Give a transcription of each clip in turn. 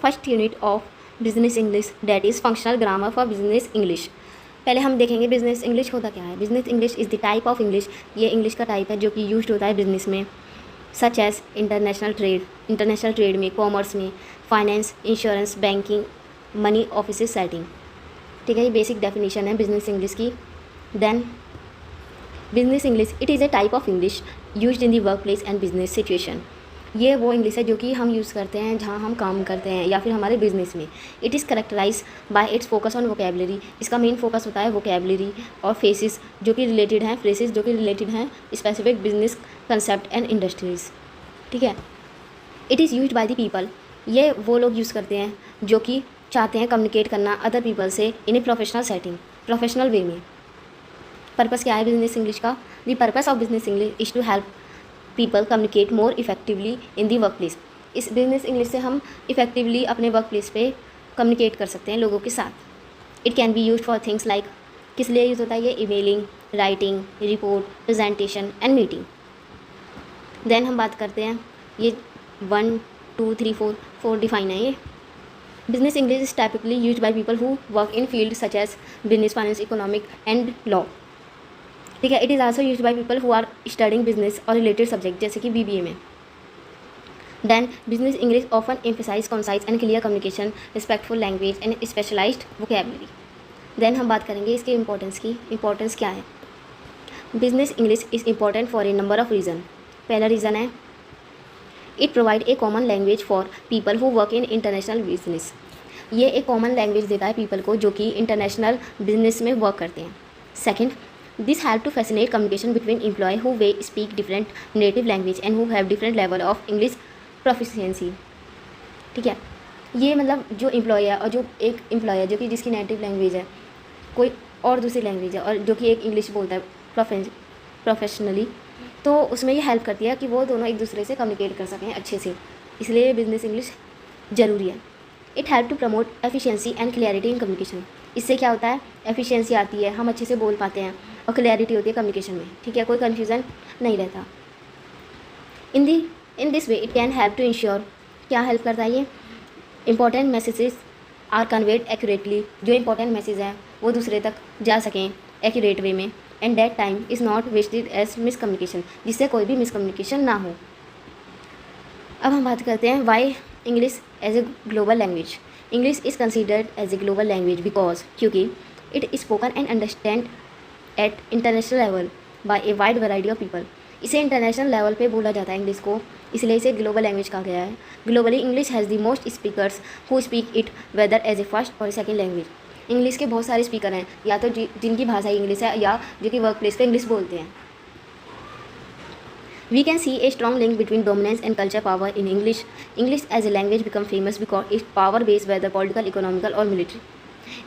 First unit of business English that is functional grammar for business English. पहले हम देखेंगे business English होता क्या है। Business English is the type of English, ये इंग्लिश का टाइप है जो कि यूज होता है बिजनेस में, सच एज इंटरनेशनल ट्रेड में, कॉमर्स में, finance, insurance, banking, money office setting. ठीक है, ये बेसिक डेफिनेशन है बिजनेस इंग्लिश की। Then business English it is a type of English used in the work place and business situation. ये वो English है जो कि हम यूज़ करते हैं जहाँ हम काम करते हैं या फिर हमारे बिजनेस में। It is characterize by its focus on vocabulary. इसका मेन फोकस होता है वोकेबलरी और फेसिस जो कि रिलेटेड हैं, फ्रेसेस जो कि रिलेटेड हैं specific business concept and industries. ठीक है, it is used by the people. ये वो लोग यूज़ करते हैं जो कि चाहते हैं कम्युनिकेट करना अदर पीपल से in a professional setting, professional way में। पर्पस क्या है बिजनेस इंग्लिश का? The purpose of business English is to help people communicate more effectively in the workplace. इस बिजनेस इंग्लिश से हम इफेक्टिवली अपने वर्क प्लेस पे कम्युनिकेट कर सकते हैं लोगों के साथ। It can be use for things like, किस लिए यूज़ होता है ये? Emailing, writing, report, presentation and meeting. Then हम बात करते हैं, ये 1 2 3 4 डिफाइन है ये। Business English is typically use by people who work in field such as business, finance, economic and law. ठीक है, it is also use by people who are studying business और रिलेटेड सब्जेक्ट जैसे कि BBA में। Then business English often emphasize concise and clear communication, respectful language and specialized vocabulary. Then हम बात करेंगे इसके इंपॉर्टेंस की। इंपॉर्टेंस क्या है? Business English is important for a number of reason. पहला रीज़न है it provide a common language for people who work in international business. ये एक कॉमन लैंग्वेज देता है पीपल को जो कि इंटरनेशनल बिजनेस में वर्क करते हैं। Second, this help to facilitate communication between employee who may speak different native language and who have different level of English proficiency। ठीक है, ये मतलब जो एम्प्लॉय है और जो एक एम्प्लॉय है जो कि जिसकी नेटिव लैंग्वेज है कोई और दूसरी लैंग्वेज है और जो कि एक इंग्लिश बोलता है प्रोफेशनली, तो उसमें ये हेल्प करती है कि वो दोनों एक दूसरे से कम्युनिकेट कर सकें अच्छे से, इसलिए बिजनेस इंग्लिश ज़रूरी है। It help to promote efficiency and clarity in communication. इससे क्या होता है? एफिशिएंसी आती है, हम अच्छे से बोल पाते हैं और क्लैरिटी होती है कम्युनिकेशन में। ठीक है, कोई कन्फ्यूज़न नहीं रहता। In this way it can help to ensure, क्या हेल्प करता है ये? Important messages are conveyed accurately. जो इंपॉर्टेंट मैसेज है वो दूसरे तक जा सकें एक्यूरेट वे में, and that time is not wasted as miscommunication, जिससे कोई भी मिसकम्युनिकेशन ना हो। अब हम बात करते हैं why English as a global language. English is considered as a global language because, क्योंकि it is spoken and understand at international level by a wide variety of people. इसे इंटरनेशनल लेवल पे बोला जाता है इंग्लिश को, इसलिए इसे global language कहा गया है। Globally English has the most speakers who speak it whether as a first और सेकेंड लैंग्वेज। इंग्लिश के बहुत सारे स्पीकर हैं, या तो जिनकी भाषा इंग्लिश है या जो कि वर्क प्लेस पर इंग्लिश बोलते हैं। We can see a strong link between dominance and culture power in English. English as a language become famous because its power based whether political, economical or military.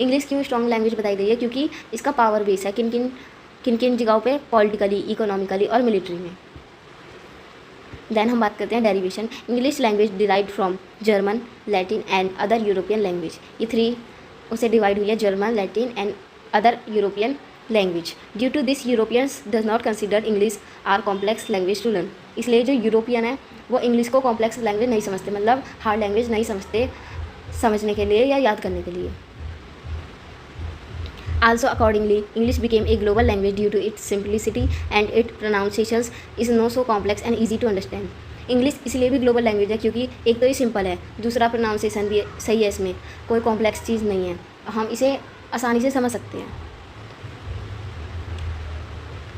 English क्यों strong language बताई गई है? क्योंकि इसका power base है किन किन जगहों पे? पॉलिटिकली, इकोनॉमिकली और मिलिट्री में। देन हम बात करते हैं derivation. English language derived from German, Latin and other European language. ये 3 उसे डिवाइड हुई है, German, Latin and other European language. Due to this Europeans does not consider English are complex language to learn. इसलिए जो European है वो English को complex language नहीं समझते, मतलब हार्ड लैंग्वेज नहीं समझते समझने के लिए या याद करने के लिए। Also accordingly, English became a global language due to its simplicity and its pronunciations is not so complex and easy to understand. English इसलिए भी ग्लोबल लैंग्वेज है क्योंकि एक तो ये सिंपल है, दूसरा प्रोनाउंसिएशन भी सही है, इसमें कोई कॉम्प्लेक्स चीज़ नहीं है, हम इसे आसानी से समझ सकते हैं।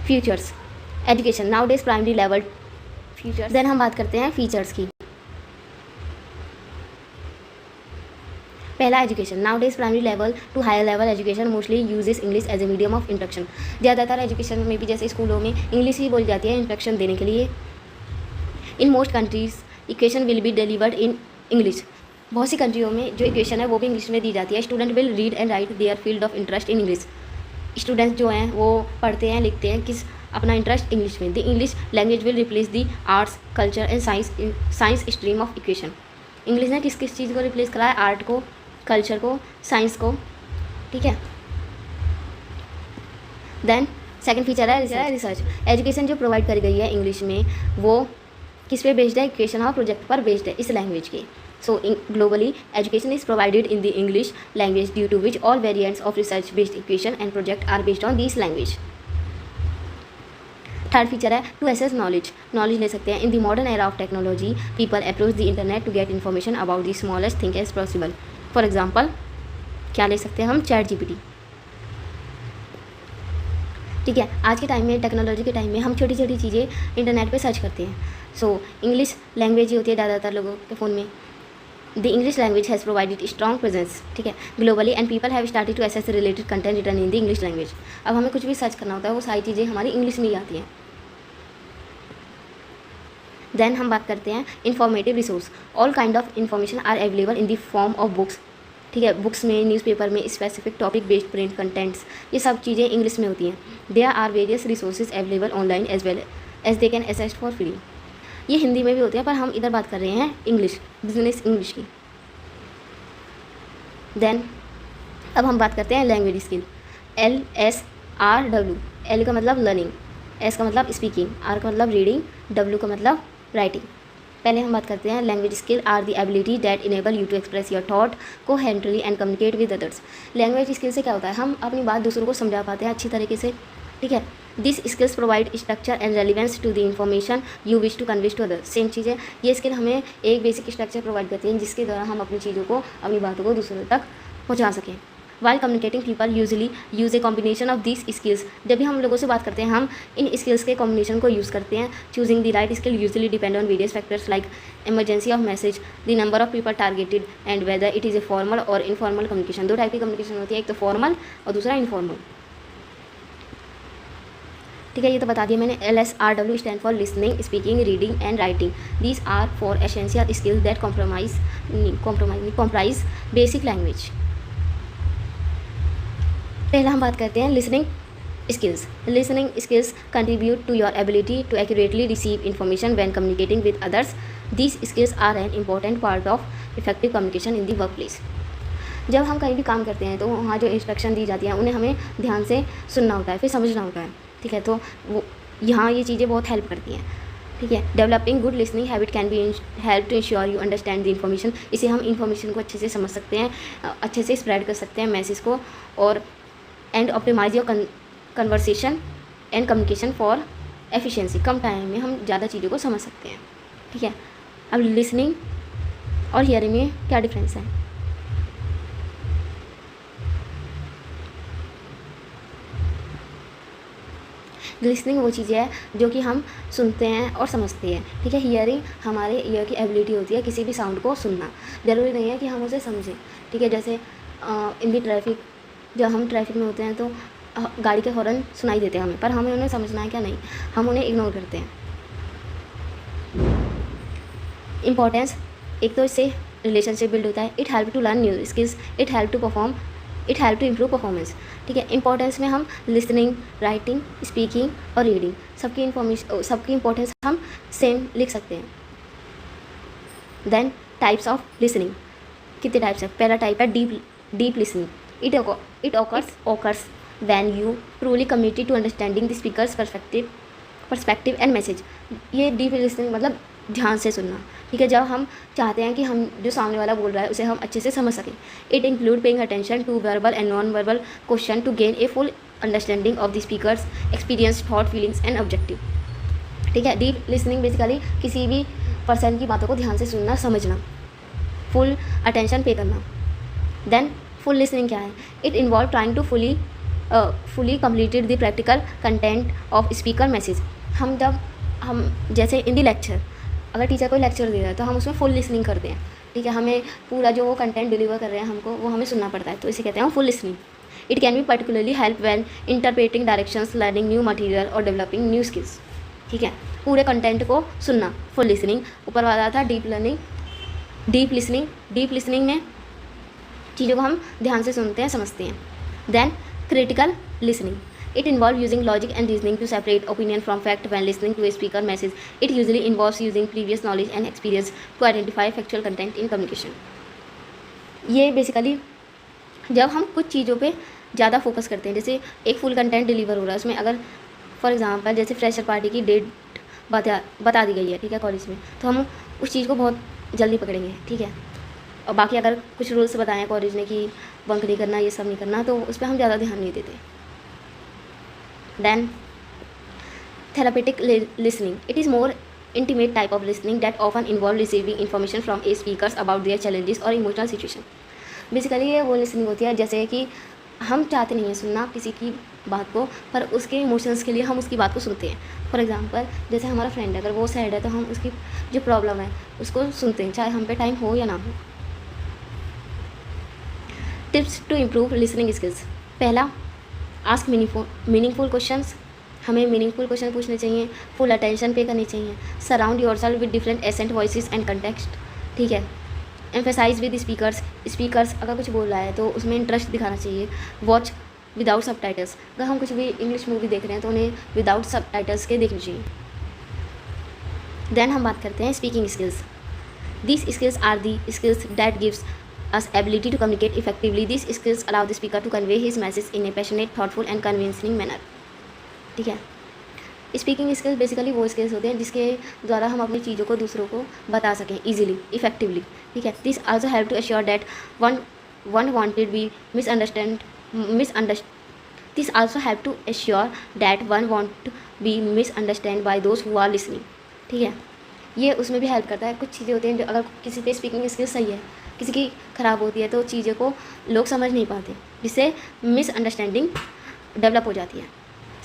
Features education nowadays primary level features. Then हम बात करते हैं फीचर्स की। पहला education nowadays primary level to higher level education mostly uses English as a medium of instruction. ज़्यादातर एजुकेशन में भी जैसे स्कूलों में इंग्लिश ही बोली जाती है इंस्ट्रक्शन देने के लिए। In most countries equation will be delivered in English. बहुत सी कंट्रियों में जो इक्वेशन है वो भी इंग्लिश में दी जाती है। Student will read and right their field of interest in English. Students जो हैं वो पढ़ते हैं लिखते हैं किस अपना इंटरेस्ट इंग्लिश में। The English language will replace the arts, culture and science stream of equation. English ने किस किस चीज़ को रिप्लेस करा है? आर्ट को, कल्चर को, साइंस को। ठीक है, देन सेकंड फीचर है रिसर्च। एजुकेशन जो प्रोवाइड करी गई है इंग्लिश में वो किस पे बेस्ड है? इक्वेशन और प्रोजेक्ट पर बेस्ड है इस लैंग्वेज के। So globally, education is provided in the English language, due to which all variants of research-based equation and project are based on this language. Third feature है to access knowledge ले सकते हैं. In the modern era of technology people approach the internet to get information about the smallest thing as possible. For example क्या ले सकते हैं हम, ChatGPT. ठीक है, आज के टाइम में, टेक्नोलॉजी के टाइम में हम छोटी छोटी चीज़ें इंटरनेट पे सर्च करते हैं. सो इंग्लिश लैंग्वेज ही होती है ज़्यादातर लोगों के फ़ोन में. The English language has provided strong presence, ठीक है, globally, and people have started to access related content written in the English language. अब हमें कुछ भी सर्च करना होता है वो सारी चीज़ें हमारी इंग्लिश में ही आती हैं. देन हम बात करते हैं informative resource. All kind of information are available in the form of books. ठीक है, बुक्स में, न्यूज़पेपर में, specific topic based print contents, ये सब चीज़ें इंग्लिश में होती हैं. There are various resources available online as well as they can access for free. ये हिंदी में भी होते हैं, पर हम इधर बात कर रहे हैं इंग्लिश, बिजनेस इंग्लिश की. देन अब हम बात करते हैं लैंग्वेज स्किल. LSRW. L का मतलब लर्निंग, S का मतलब स्पीकिंग, R का मतलब रीडिंग, W का मतलब राइटिंग. पहले हम बात करते हैं language skill are the ability that enable you to express your thought coherently and communicate with others. Language skill से क्या होता है, हम अपनी बात दूसरों को समझा पाते हैं अच्छी तरीके से. ठीक है, this skills provide structure and relevance to the information you wish to convey to others. Same चीज़ है, ये स्किल हमें एक बेसिक स्ट्रक्चर प्रोवाइड करती है जिसके द्वारा हम अपनी चीज़ों को, अपनी बातों को दूसरों तक पहुँचा सकें. While communicating people usually use a combination of this skills. जब भी हम लोगों से बात करते हैं हम इन स्किल्स के कॉम्बिनेशन को यूज़ करते हैं. Choosing the right skill usually depend on various factors like emergency of message, the number of people targeted, and whether it is a formal और इनफॉर्मल कम्युनिकेशन. दो टाइप की कम्युनिकेशन होती है, एक तो फॉर्मल और दूसरा इनफॉर्मल. ठीक है, ये तो बता दिया मैंने. LSRW stand for listening, speaking, reading and writing. These are four essential skills that comprise basic language. पहला हम बात करते हैं listening skills. Listening skills contribute to your ability to accurately receive information when communicating with others. These skills are an important part of effective communication in the workplace. जब हम कहीं भी काम करते हैं तो वहाँ जो इंस्ट्रक्शन दी जाती है उन्हें हमें ध्यान से सुनना होता है, फिर समझना होता है. ठीक है, तो वो यहाँ ये चीज़ें बहुत हेल्प करती हैं. ठीक है, developing good listening habit can be help to ensure you understand the information. इसे हम इन्फॉर्मेशन को अच्छे से समझ सकते हैं, अच्छे से स्प्रेड कर सकते हैं मैसेज को, और and optimize your conversation and communication for efficiency. कम टाइम में हम ज़्यादा चीज़ों को समझ सकते हैं. ठीक है, अब लिसनिंग और हियरिंग में क्या डिफरेंस है. लिसनिंग वो चीज़ है जो कि हम सुनते हैं और समझते हैं. ठीक है, हियरिंग हमारे ईयर की एबिलिटी होती है किसी भी साउंड को सुनना. ज़रूरी नहीं है कि हम उसे समझें. ठीक है, जैसे इन दी ट्रैफिक, जब हम ट्रैफिक में होते हैं तो गाड़ी के हॉर्न सुनाई देते हैं हमें, पर हमें उन्हें समझना है क्या, नहीं, हम उन्हें इग्नोर करते हैं. इम्पोर्टेंस, एक तो इससे रिलेशनशिप बिल्ड होता है. It help to learn new skills, it help to improve performance. ठीक है, इंपॉर्टेंस में हम लिसनिंग, राइटिंग, स्पीकिंग और रीडिंग सबकी इंपॉर्टेंस हम सेम लिख सकते हैं. देन टाइप्स ऑफ लिसनिंग, कितने टाइप्स है. पहला टाइप है deep listening. It occurs when you truly commit to understanding the speaker's perspective and message. ये डीप लिसनिंग मतलब ध्यान से सुनना. ठीक है, जब हम चाहते हैं कि हम जो सामने वाला बोल रहा है उसे हम अच्छे से समझ सकें. It include paying attention to verbal and non verbal question to gain a full understanding of the speaker's experience, thought, feelings and objective. ठीक है, डीप लिसनिंग बेसिकली किसी भी पर्सन की बातों को ध्यान से सुनना, समझना, फुल अटेंशन पे करना. देन फुल लिसनिंग क्या है. It involve trying to fully completed the practical content of speaker message. हम जैसे इन द लेक्चर, अगर टीचर कोई लेक्चर दे रहा है तो हम उसमें फुल लिसनिंग करते हैं. ठीक है, हमें पूरा जो वो कंटेंट डिलीवर कर रहे हैं हमको वो हमें सुनना पड़ता है, तो इसे कहते हैं full listening. It can B particularly help when interpreting directions, learning new material और डेवलपिंग न्यू स्किल्स. ठीक है, पूरे कंटेंट को सुनना, फुल लिसनिंग. ऊपर वाला था डीप लिसनिंग में चीज़ों को हम ध्यान से सुनते हैं, समझते हैं. Then critical listening. It involve using logic and reasoning to separate opinion from fact when listening to a speaker message. It usually involves using previous knowledge and experience to identify factual content in communication. ये basically जब हम कुछ चीज़ों पे ज़्यादा focus करते हैं, जैसे एक फुल कंटेंट डिलीवर हो रहा है, उसमें अगर फॉर एग्जांपल जैसे फ्रेशर पार्टी की डेट बता दी गई है, ठीक है, कॉलेज में, तो हम उस चीज़ को बहुत जल्दी पकड़ेंगे. ठीक है, और बाकी अगर कुछ रूल्स बताएं कॉलेज ने कि बंक नहीं करना, ये सब नहीं करना, तो उस पर हम ज़्यादा ध्यान नहीं देते। Then therapeutic listening. It is more intimate type of listening that often involve receiving information from a speakers about their challenges or emotional situation. Basically ये वो लिसनिंग होती है जैसे कि हम चाहते नहीं हैं सुनना किसी की बात को, पर उसके इमोशंस के लिए हम उसकी बात को सुनते हैं। फॉर एग्जांपल जैसे हमारा फ्रेंड है, अगर वो सैड है तो हम उसकी जो प्रॉब्लम है उसको सुनते हैं, चाहे हम पे टाइम हो या ना हो। Tips to improve listening skills. पहला, आस्क मीनिंगफुल क्वेश्चंस। हमें मीनिंगफुल क्वेश्चन पूछने चाहिए, फुल अटेंशन पे करनी चाहिए। Surround yourself with different accent voices and context, ठीक है। एम्फेसाइज विद स्पीकर्स अगर कुछ बोल रहा है तो उसमें इंटरेस्ट दिखाना चाहिए। वॉच विदाउट सबटाइटल्स, अगर हम कुछ भी इंग्लिश मूवी देख रहे हैं तो उन्हें विदाउट सबटाइटल्स के देखनी चाहिए। देन हम बात करते हैं speaking skills. These skills are the skills that gives us ability to communicate effectively. These skills allow the speaker to convey his message in a passionate, thoughtful and convincing manner. ठीक है। Speaking skills basically वो skills होते हैं जिसके द्वारा हम अपनी चीज़ों को दूसरों को बता सकें ईजिली, इफेक्टिवली, ठीक है। This also help to assure that one wanted be this also help to assure that one want be misunderstand by those who are listening, ठीक है। ये उसमें भी हेल्प करता है। कुछ चीज़ें होती हैं जो अगर किसी पे स्पीकिंग स्किल्स सही है, किसी की ख़राब होती है, तो चीज़ों को लोग समझ नहीं पाते, जिससे मिसअंडरस्टैंडिंग डेवलप हो जाती है।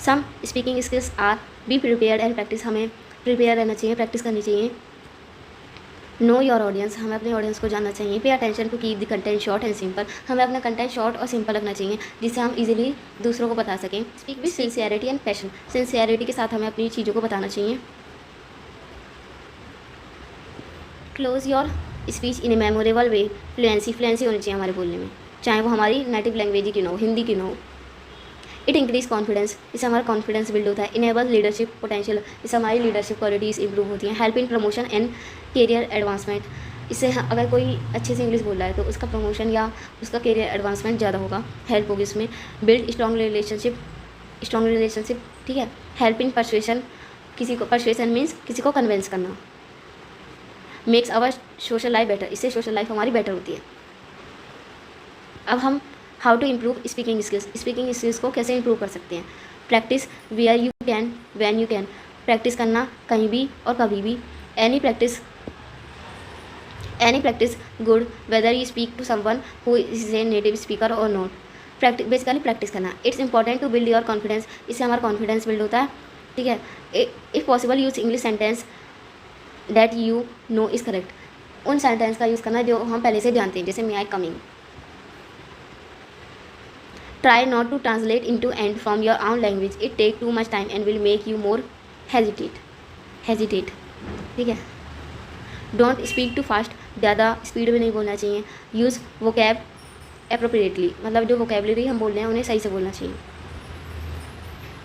Some speaking skills are be prepared and practice. हमें प्रिपेयर रहना चाहिए, प्रैक्टिस करनी चाहिए। नो योर ऑडियंस, हमें अपने ऑडियंस को जानना चाहिए। Pay attention to keep the content short and simple, हमें अपना कंटेंट शॉर्ट और सिंपल रखना चाहिए जिससे हम इजीली दूसरों को बता सकें। Speak with sincerity and passion, sincerity के साथ हमें अपनी चीज़ों को बताना चाहिए। Close your speech in A memorable way. Fluency होनी चाहिए हमारे बोलने में, चाहे वो हमारी नेटिव लैंग्वेज की ना हो, हिंदी की ना हो। इट इंक्रीज कॉन्फिडेंस, इससे हमारा कॉन्फिडेंस बिल्ड होता है। इनेबल लीडरशिप पोटेंशियल, इससे हमारी लीडरशिप क्वालिटीज़ इंप्रूव होती हैं। Help in promotion and career advancement, इससे अगर कोई अच्छे से इंग्लिश बोल रहा है तो उसका प्रमोशन या उसका करियर एडवांसमेंट ज़्यादा होगा, हेल्प होगी इसमें। बिल्ड स्ट्रॉन्ग रिलेशनशिप, ठीक है। Help in persuasion, persuasion means किसी को कन्विंस करना। Makes our social life better, इससे सोशल लाइफ हमारी बेटर होती है। अब हम how to improve speaking skills को कैसे इम्प्रूव कर सकते हैं। Practice where you can when you can, practice करना कहीं भी और कभी भी। Any practice good whether you speak to someone who is a native speaker और नॉट। बेसिकली प्रैक्टिस करना। It's important to build your confidence, इससे हमारा कॉन्फिडेंस बिल्ड होता है, ठीक है। If possible use English sentence that you know is correct, उन sentence का यूज़ करना जो हम पहले से जानते हैं, जैसे may I coming. Try not to translate in to and from your own language, it take too much time and will make you more hesitate, ठीक है। डोंट स्पीक टू फास्ट, ज़्यादा स्पीड में नहीं बोलना चाहिए। यूज़ वोकैब एप्रोप्रिएटली, मतलब जो vocabulary हम बोल रहे हैं उन्हें सही से बोलना चाहिए।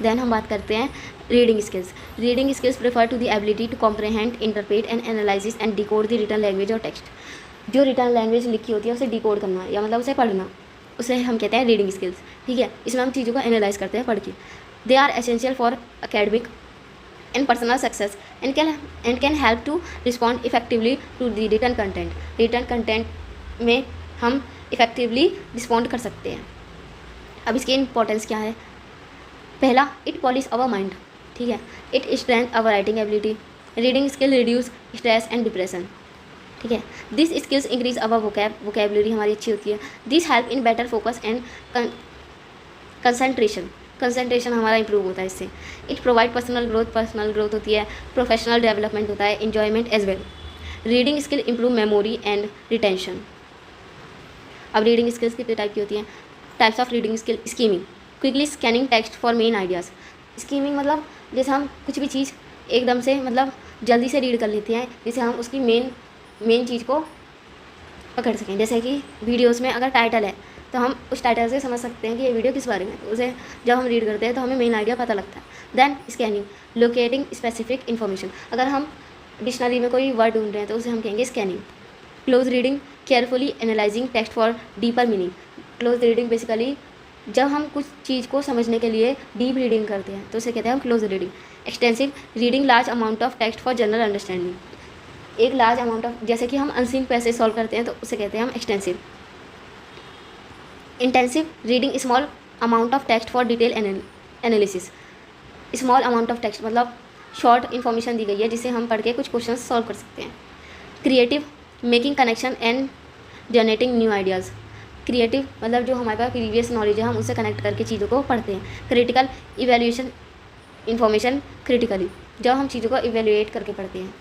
देन हम बात करते हैं reading skills prefer to the ability to comprehend, interpret and analysis and decode the written language और टेक्स्ट। जो रिटन लैंग्वेज लिखी होती है उसे डिकोड करना या मतलब उसे पढ़ना, उसे हम कहते हैं रीडिंग स्किल्स, ठीक है। इसमें हम चीज़ों को एनालाइज करते हैं पढ़ के। They are essential for academic and personal success and can help to respond effectively to the written content में हम इफेक्टिवली रिस्पॉन्ड कर सकते हैं। अब इसकी इंपॉर्टेंस क्या है। पहला, इट पॉलिश आवर माइंड, ठीक है। It strength our writing ability. Reading skill reduce stress and depression, ठीक है। This skills increase our vocabulary हमारी अच्छी होती है। This help in better focus and concentration हमारा इंप्रूव होता है इससे। इट प्रोवाइड पर्सनल ग्रोथ होती है, प्रोफेशनल डेवलपमेंट होता है, enjoyment as well. Reading skill improve memory and retention. अब रीडिंग स्किल्स कितने टाइप की होती हैं। Types of reading skill. Skimming, quickly scanning text for main ideas. Skimming मतलब जैसे हम कुछ भी चीज़ एकदम से मतलब जल्दी से रीड कर लेते हैं, जिससे हम उसकी मेन चीज़ को पकड़ सकें। जैसे कि वीडियोस में अगर टाइटल है तो हम उस टाइटल से समझ सकते हैं कि ये वीडियो किस बारे में है, तो उसे जब हम रीड करते हैं तो हमें मेन आइडिया पता लगता है। Then scanning, locating specific information. अगर हम डिक्शनरी में कोई वर्ड ढूंढ रहे हैं तो उसे हम कहेंगे scanning. Close reading, carefully analysing text for deeper meaning. Close reading basically जब हम कुछ चीज़ को समझने के लिए डीप रीडिंग करते हैं तो उसे कहते हैं हम close reading. Extensive reading, large amount of text for general understanding. एक लार्ज अमाउंट ऑफ, जैसे कि हम अनसीन पैसेज सॉल्व करते हैं तो उसे कहते हैं हम extensive. Intensive reading small amount of text for detail analysis. Small amount of text मतलब शॉर्ट इन्फॉर्मेशन दी गई है जिसे हम पढ़ के कुछ क्वेश्चन सॉल्व कर सकते हैं। Creative making connection and generating new ideas. Creative मतलब जो हमारे पास प्रीवियस नॉलेज है हम उससे कनेक्ट करके चीज़ों को पढ़ते हैं। क्रिटिकल इवेल्यूएशन इन्फॉर्मेशन क्रिटिकली, जब हम चीज़ों को इवेल्युएट करके पढ़ते हैं।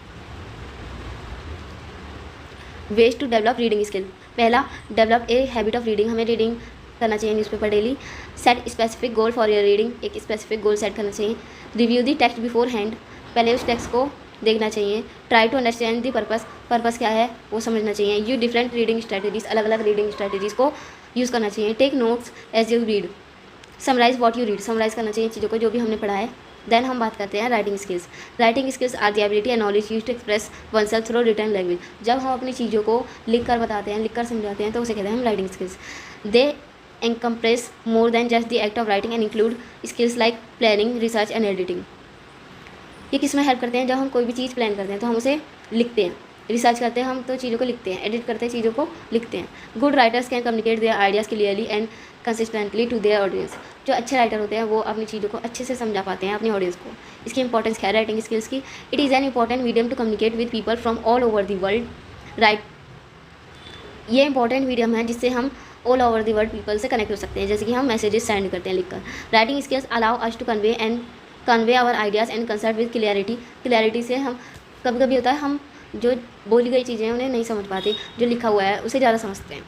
Ways to develop reading skill. पहला, develop a habit of reading, हमें रीडिंग करना चाहिए newspaper daily. Set specific goal for your reading, एक स्पेसिफिक गोल सेट करना चाहिए। Review the text beforehand, पहले उस टेक्स्ट को देखना चाहिए। Try to understand the purpose क्या है वो समझना चाहिए। यूज डिफरेंट रीडिंग स्ट्रैटेजीज, अलग अलग रीडिंग स्ट्रैटेजीज़ को यूज़ करना चाहिए। Take notes as you read, summarize what you read, summarize करना चाहिए चीज़ों को जो भी हमने पढ़ा है। देन हम बात करते हैं writing skills. Writing skills are the ability and knowledge use to express oneself through written language. जब हम अपनी चीज़ों को लिख कर बताते हैं, लिख कर समझाते हैं तो उसे कहते हैं हम writing skills. They encompass more than just the act of writing and include skills like planning, research and editing. ये किस में हेल्प करते हैं? जब हम कोई भी चीज़ प्लान करते हैं तो हम उसे लिखते हैं, रिसर्च करते हैं हम तो चीज़ों को लिखते हैं, एडिट करते हैं चीज़ों को लिखते हैं। Good writers can communicate their ideas clearly and consistently to their audience. जो अच्छे राइटर होते हैं वो अपनी चीज़ों को अच्छे से समझा पाते हैं अपनी ऑडियंस को। इसकी इंपॉर्टेंस क्या है राइटिंग स्किल्स की? It is an important medium to communicate with people from all over the world. Right, ये इंपॉर्टेंट मीडियम है जिससे हम all over the world people से कनेक्ट हो सकते हैं, जैसे कि हम मैसेजेस सेंड करते हैं लिखकर। Writing skills allow us to convey our ideas and concept with clarity. Clarity से हम कभी कभी होता है हम जो बोली गई चीज़ें हैं उन्हें नहीं समझ पाते, जो लिखा हुआ है उसे ज़्यादा समझते हैं।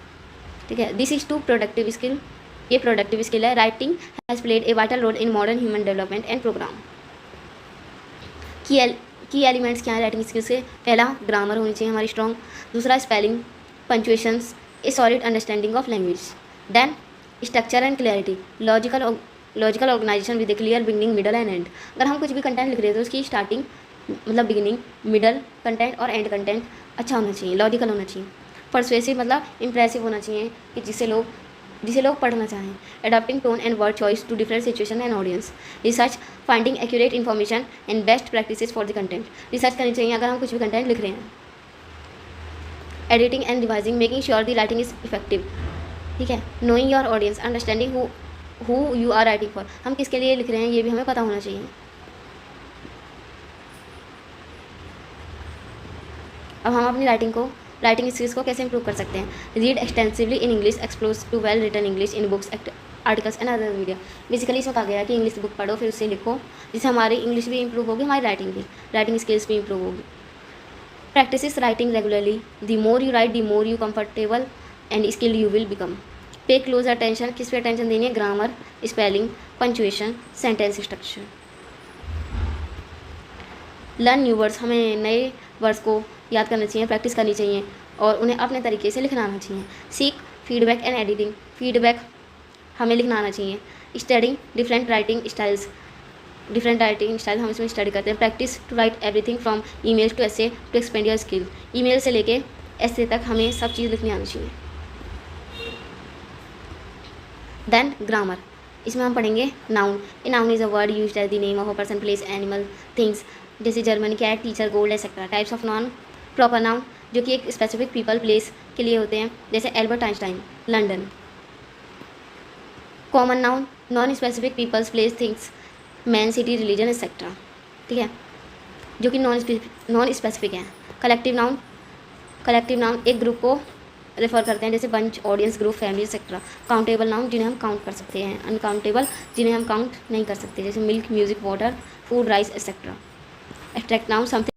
ठीक है, this is two productive skill, ये प्रोडक्टिव स्किल है। Writing has played a vital role in modern human development and program. Key elements क्या है राइटिंग स्किल्स के? पहला, ग्रामर होनी चाहिए हमारी स्ट्रॉन्ग। दूसरा, spelling, punctuations, a solid understanding of language. Then structure and clarity, logical organisation with a clear beginning, middle and end. अगर हम कुछ भी कंटेंट लिख रहे हैं तो उसकी स्टार्टिंग मतलब बिगिनिंग, मिडल कंटेंट और एंड कंटेंट अच्छा होना चाहिए, लॉजिकल होना चाहिए। परसुएसिव मतलब इंप्रेसिव होना चाहिए कि जिसे लोग पढ़ना चाहें। Adopting tone and word choice to different situation and audience. Research, finding accurate information and best practices for the content. Research करनी चाहिए अगर हम कुछ भी कंटेंट लिख रहे हैं। Editing and revising, making sure the writing is effective. ठीक है, knowing your audience, understanding who you are writing for, हम किसके लिए लिख रहे हैं ये भी हमें पता होना चाहिए। अब हम अपनी राइटिंग स्किल्स को कैसे इंप्रूव कर सकते हैं? Read extensively in English, explore to well written English in books, articles and other media. Basically इसमें कहा गया है कि इंग्लिश बुक पढ़ो फिर उससे लिखो, जिससे हमारी इंग्लिश भी इंप्रूव होगी, हमारी राइटिंग स्किल्स भी इंप्रूव होगी। Practice writing regularly, the more you right the more you comfortable and skilled you will become. पे क्लोज अटेंशन, किस पे अटेंशन देनी है? Grammar, spelling, punctuation, sentence structure. Learn new words, हमें नए words को याद करना चाहिए, प्रैक्टिस करनी चाहिए और उन्हें अपने तरीके से लिखना आना चाहिए। Seek feedback and editing, feedback हमें लिखना आना चाहिए। स्टडी डिफरेंट राइटिंग स्टाइल्स हम इसमें स्टडी करते हैं। Practice to write everything from emails to essay to expand your skill, email से लेके एसे तक हमें सब चीज़ लिखनी आनी चाहिए। देन ग्रामर, इसमें हम पढ़ेंगे noun. A noun is a word used as the name of a person, place, animal, things, जैसे Germany cat, teacher, gold etcetera. Types of noun, proper noun जो कि एक स्पेसिफिक पीपल प्लेस के लिए होते हैं, जैसे Albert Einstein, London. Common noun, non specific peoples, place, things, man, city, religion etcetera. ठीक है, जो कि नॉन स्पेसिफिक हैं। कलेक्टिव नाउन एक ग्रुप को रेफर करते हैं, जैसे bunch, audience, group, family etcetera. Countable noun जिन्हें हम काउंट कर सकते हैं। अनकाउंटेबल जिन्हें हम काउंट नहीं कर सकते, जैसे milk, music, water, food, rice etcetera. Abstract noun something